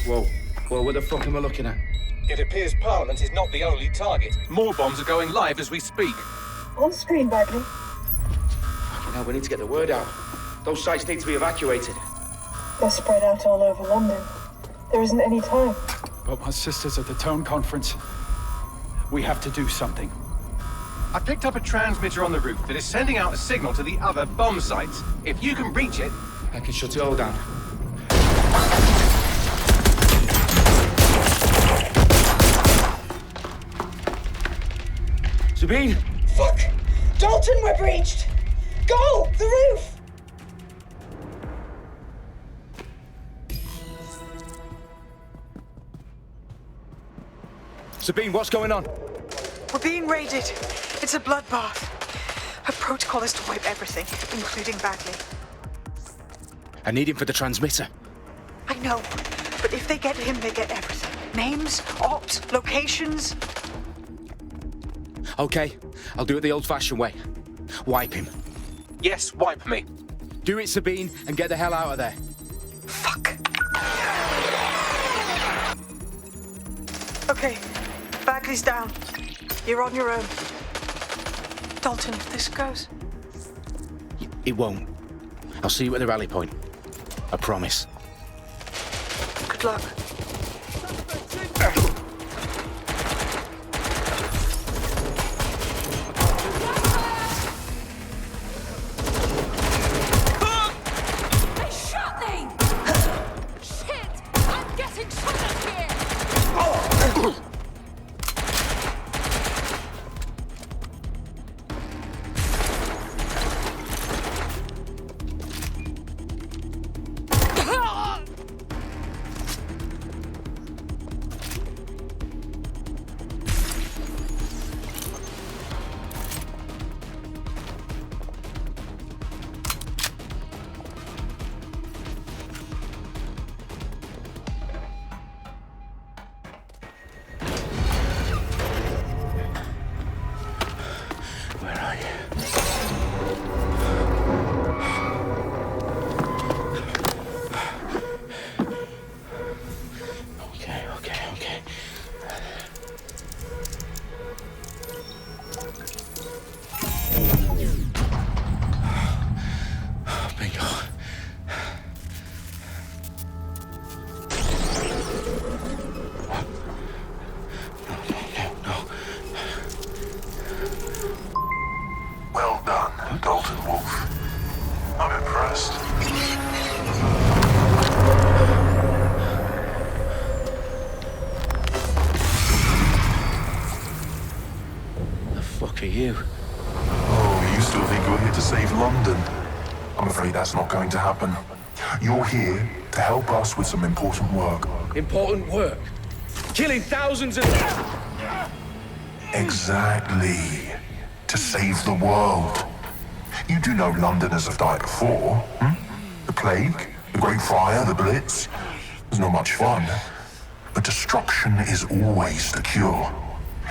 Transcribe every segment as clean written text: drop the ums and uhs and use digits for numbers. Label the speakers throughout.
Speaker 1: Whoa. What the fuck am I looking at?
Speaker 2: It appears Parliament is not the only target. More bombs are going live as we speak.
Speaker 3: On screen, Bagley.
Speaker 1: Fucking hell, we need to get the word out. Those sites need to be evacuated.
Speaker 3: They're spread out all over London. There isn't any time.
Speaker 4: But my sister's at the Tone Conference. We have to do something.
Speaker 2: I picked up a transmitter on the roof that is sending out a signal to the other bomb sites. If you can reach it...
Speaker 1: I can shut it all down. Sabine?
Speaker 3: Fuck! Dalton, we're breached! Go! The roof!
Speaker 1: Sabine, what's going on?
Speaker 5: We're being raided. It's a bloodbath. Her protocol is to wipe everything, including Bagley.
Speaker 1: I need him for the transmitter.
Speaker 5: I know, but if they get him, they get everything. Names, ops, locations.
Speaker 1: Okay, I'll do it the old-fashioned way. Wipe him.
Speaker 2: Yes, wipe me.
Speaker 1: Do it, Sabine, and get the hell out of there.
Speaker 5: Fuck. Okay, Bagley's down. You're on your own. Dalton, if this goes...
Speaker 1: It won't. I'll see you at the rally point. I promise.
Speaker 5: Good luck.
Speaker 6: They shot me! Shit! I'm getting shot up here!
Speaker 7: Well done, Dalton Wolf. I'm impressed.
Speaker 1: The fuck are you?
Speaker 7: Oh, you still think you're here to save London? I'm afraid that's not going to happen. You're here to help us with some important work.
Speaker 1: Important work. Killing thousands of...
Speaker 7: Exactly. To save the world. You do know Londoners have died before, hmm? The Plague, the Great Fire, the Blitz. It's not much fun. But destruction is always the cure.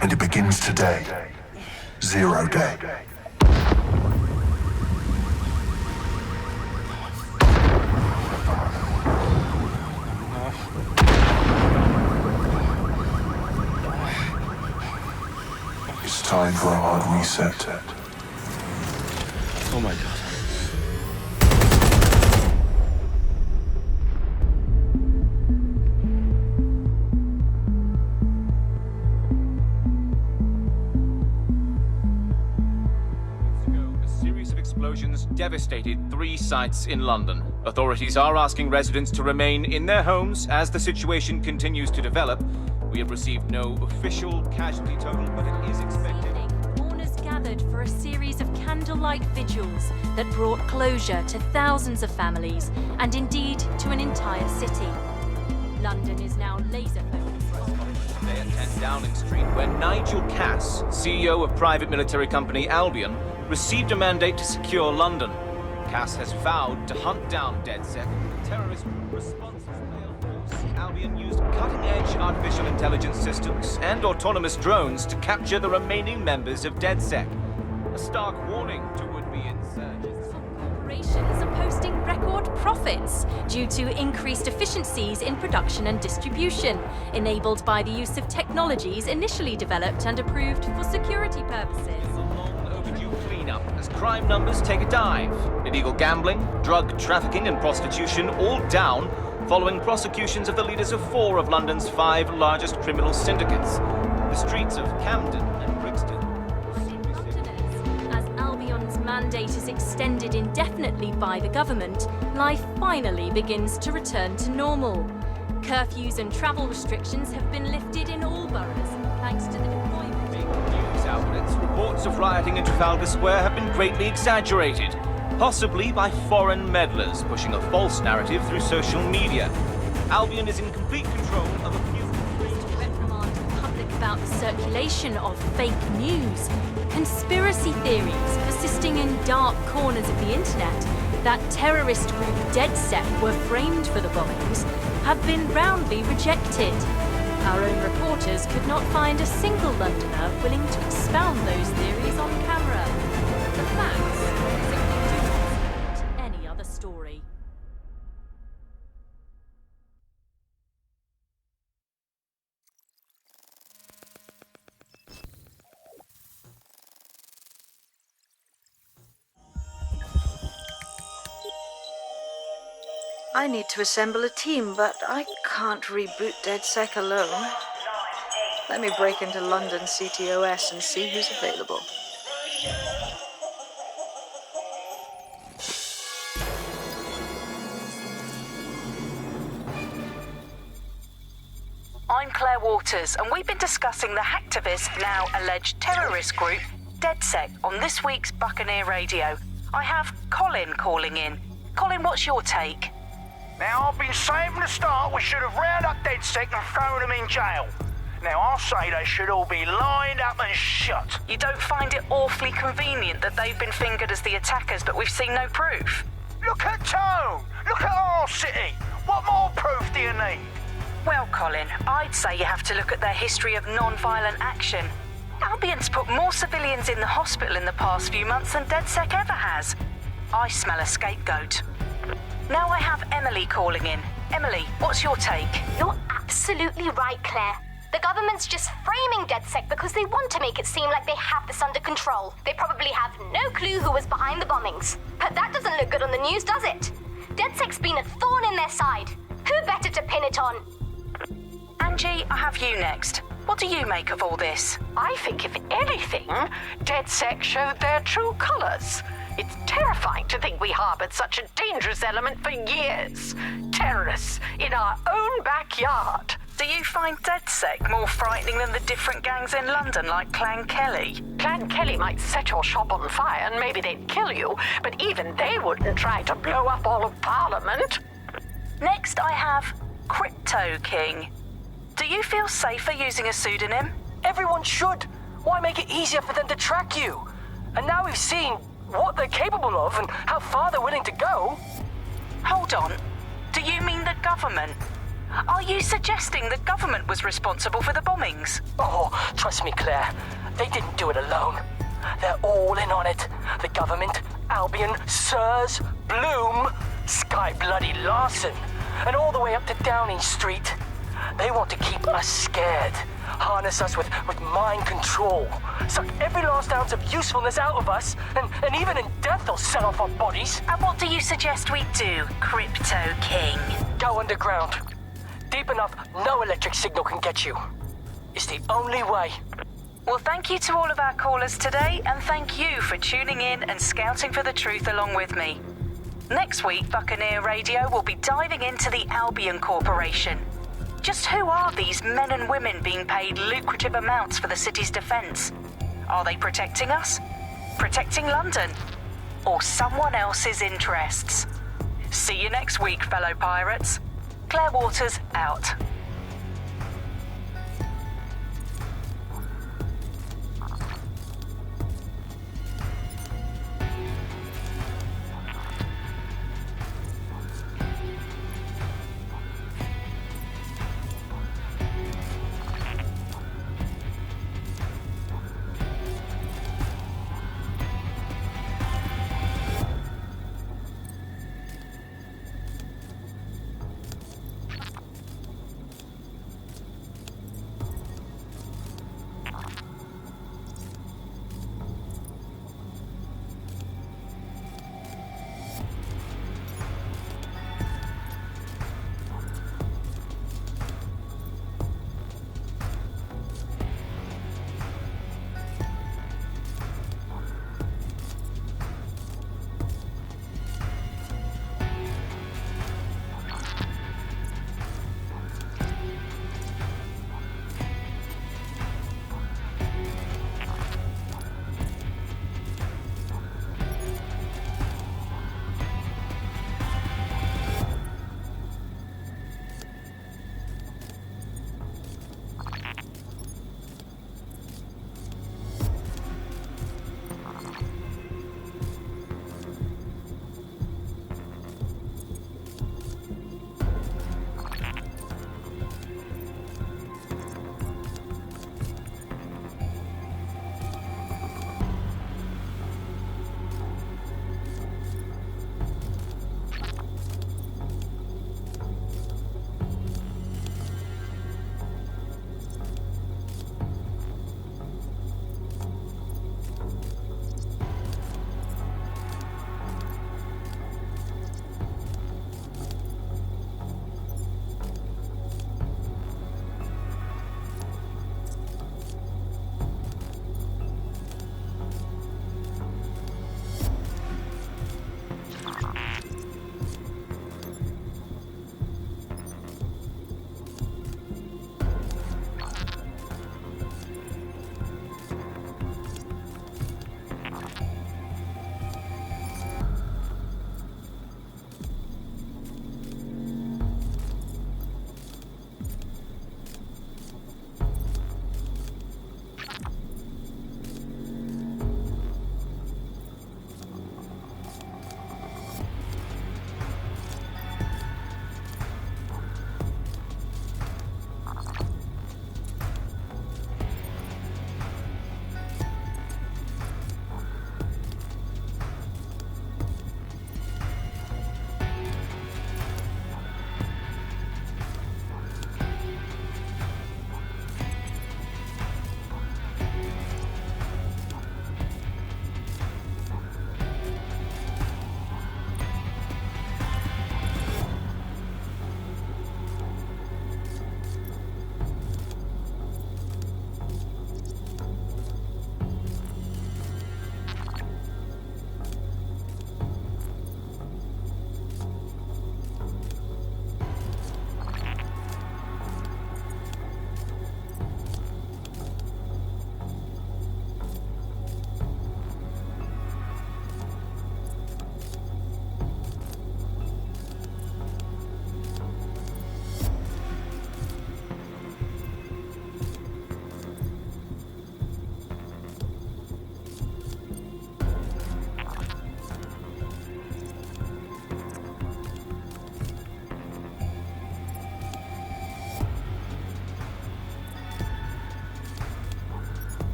Speaker 7: And it begins today. 0 day. It's time for a hard reset.
Speaker 1: Oh my God.
Speaker 2: A series of explosions devastated 3 sites in London. Authorities are asking residents to remain in their homes as the situation continues to develop. We have received no official casualty total, but it is expected.
Speaker 6: Mourners gathered for a series of candlelight vigils that brought closure to thousands of families and indeed to an entire city. London is now laser focused.
Speaker 2: Today at 10 Downing Street, where Nigel Cass, CEO of private military company Albion, received a mandate to secure London. Cass has vowed to hunt down DedSec. Terrorist responses failed force. Albion used cutting-edge artificial intelligence systems and autonomous drones to capture the remaining members of DedSec. A stark warning to would-be insurgents.
Speaker 6: Operations profits due to increased efficiencies in production and distribution, enabled by the use of technologies initially developed and approved for security purposes.
Speaker 2: Long overdue cleanup as crime numbers take a dive. Illegal gambling, drug trafficking and prostitution all down following prosecutions of the leaders of 4 of London's 5 largest criminal syndicates. The streets of Camden and Brixton.
Speaker 6: Londoners, as Albion's mandate is extended indefinitely by the government, life finally begins to return to normal. Curfews and travel restrictions have been lifted in all boroughs, thanks to the deployment.
Speaker 2: Big news outlets, reports of rioting in Trafalgar Square have been greatly exaggerated, possibly by foreign meddlers pushing a false narrative through social media. Albion is in complete control of a few...
Speaker 6: To reprimand the public about the circulation of fake news, conspiracy theories persisting in dark corners of the internet that terrorist group DedSec were framed for the bombings have been roundly rejected. Our own reporters could not find a single Londoner willing to expound those theories on camera. The facts simply do not support any other story.
Speaker 8: I need to assemble a team, but I can't reboot DedSec alone. Let me break into London CTOS and see who's available.
Speaker 9: I'm Claire Waters, and we've been discussing the hacktivist, now alleged terrorist group, DedSec, on this week's Buccaneer Radio. I have Colin calling in. Colin, what's your take?
Speaker 10: Now, I've been saying from the start we should have rounded up DedSec and thrown them in jail. Now, I'll say they should all be lined up and shot.
Speaker 9: You don't find it awfully convenient that they've been fingered as the attackers, but we've seen no proof?
Speaker 10: Look at Tone! Look at our city! What more proof do you need?
Speaker 9: Well, Colin, I'd say you have to look at their history of non-violent action. Albion's put more civilians in the hospital in the past few months than DedSec ever has. I smell a scapegoat. Now I have Emily calling in. Emily, what's your take?
Speaker 11: You're absolutely right, Claire. The government's just framing DedSec because they want to make it seem like they have this under control. They probably have no clue who was behind the bombings. But that doesn't look good on the news, does it? DedSec's been a thorn in their side. Who better to pin it on?
Speaker 9: Angie, I have you next. What do you make of all this?
Speaker 12: I think, if anything, DedSec showed their true colors. It's terrifying to think we harbored such a dangerous element for years. Terrorists in our own backyard.
Speaker 9: Do you find DedSec more frightening than the different gangs in London like Clan Kelly?
Speaker 12: Clan Kelly might set your shop on fire and maybe they'd kill you, but even they wouldn't try to blow up all of Parliament.
Speaker 9: Next I have Crypto King. Do you feel safer using a pseudonym?
Speaker 13: Everyone should. Why make it easier for them to track you? And now we've seen what they're capable of and how far they're willing to go.
Speaker 9: Hold on. Do you mean the government? Are you suggesting the government was responsible for the bombings?
Speaker 13: Oh, trust me, Claire. They didn't do it alone. They're all in on it. The government, Albion, Sirs, Bloom, Sky Bloody Larson, and all the way up to Downing Street. They want to keep us scared, harness us with mind control, suck every last ounce of usefulness out of us, and even in death they'll set off our bodies.
Speaker 9: And what do you suggest we do, Crypto King?
Speaker 13: Go underground. Deep enough, no electric signal can get you. It's the only way.
Speaker 9: Well, thank you to all of our callers today, and thank you for tuning in and scouting for the truth along with me. Next week, Buccaneer Radio will be diving into the Albion Corporation. Just who are these men and women being paid lucrative amounts for the city's defence? Are they protecting us? Protecting London? Or someone else's interests? See you next week, fellow pirates. Claire Waters, out.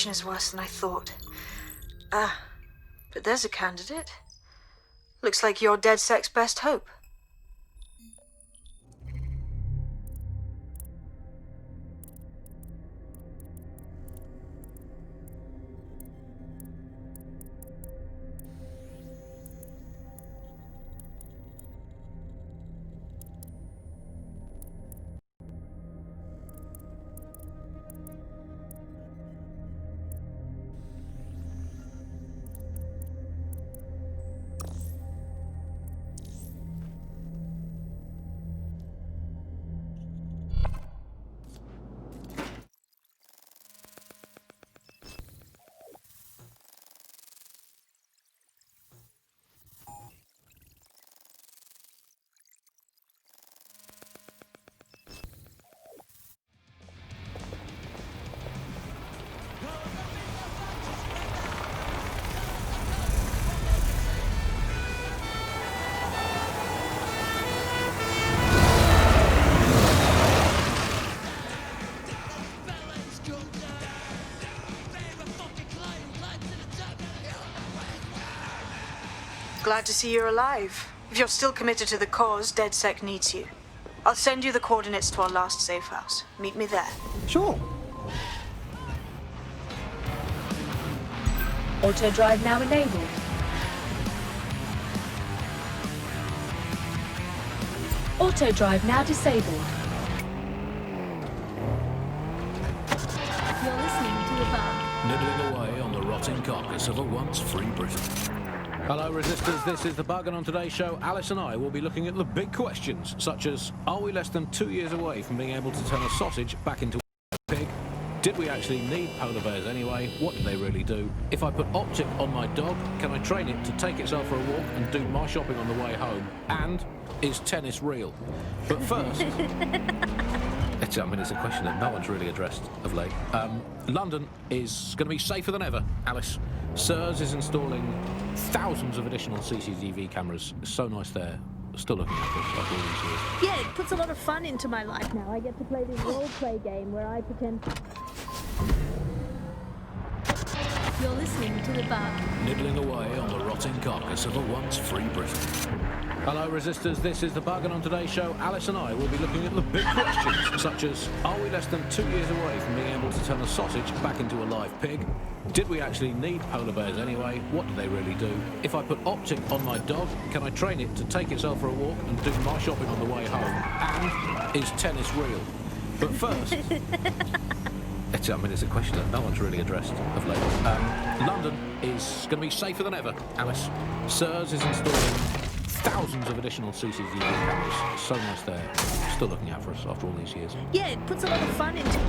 Speaker 8: situation is worse than I thought. But there's a candidate. Looks like you're DedSec's best hope. Glad to see you're alive. If you're still committed to the cause, DedSec needs you. I'll send you the coordinates to our last safe house. Meet me there.
Speaker 14: Sure.
Speaker 15: Auto drive now enabled. Auto drive now disabled.
Speaker 16: You're listening to the Bug.
Speaker 17: Nibbling away on the rotting carcass of a once free Britain. Hello Resistors, this is The Bug, and on today's show, Alice and I will be looking at the big questions, such as, are we less than 2 years away from being able to turn a sausage back into a pig? Did we actually need polar bears anyway? What do they really do? If I put optic on my dog, can I train it to take itself for a walk and do my shopping on the way home? And, is tennis real? But first... it's a question that no one's really addressed of late. London is going to be safer than ever, Alice. SIRS is installing thousands of additional CCTV cameras. It's so nice there. Still looking at this after all these years.
Speaker 16: Yeah, it puts a lot of fun into my life now. I get to play this role-play game where I pretend... You're listening to The Bug.
Speaker 17: Nibbling away on the rotting carcass of a once free Britain. Hello Resistors, this is The Bug, and on today's show, Alice and I will be looking at the big questions, such as, are we less than 2 years away from being able to turn a sausage back into a live pig? Did we actually need polar bears anyway? What do they really do? If I put optic on my dog, can I train it to take itself for a walk and do my shopping on the way home? And, is tennis real? But first... it's a question that no one's really addressed of late. London is going to be safer than ever, Alice. SIRS is installing thousands of additional CCTV cameras. It's so nice there. Still looking out for us after all these years.
Speaker 16: Yeah, it puts a lot of fun into...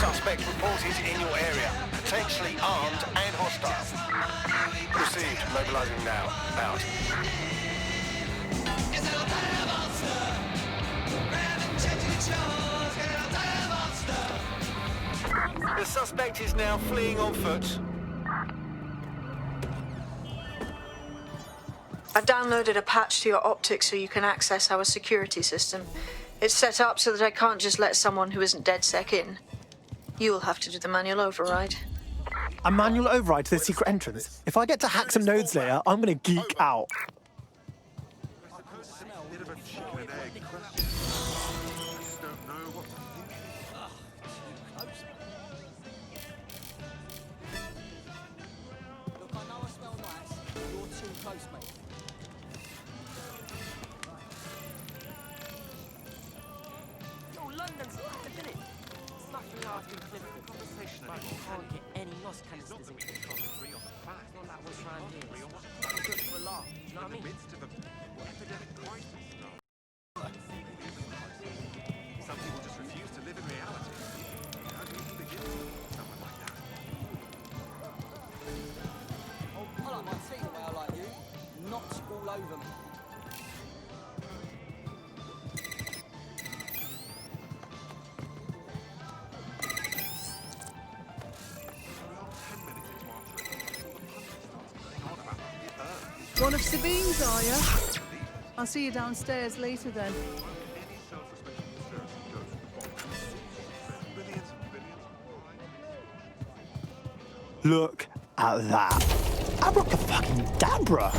Speaker 10: Suspect reported in your area, potentially armed and hostile. Received, mobilizing now. Out. The suspect is now fleeing on foot.
Speaker 8: I've downloaded a patch to your optics so you can access our security system. It's set up so that I can't just let someone who isn't DedSec in. You'll have to do the manual override.
Speaker 14: A manual override to the secret entrance? If I get to hack some nodes later, I'm gonna geek out.
Speaker 18: Canisters in. It's not like what's around here. It's good for a laugh, you know what I mean? One of Sabine's, are you? I'll see you downstairs later then.
Speaker 14: Look at that. Abracadabra.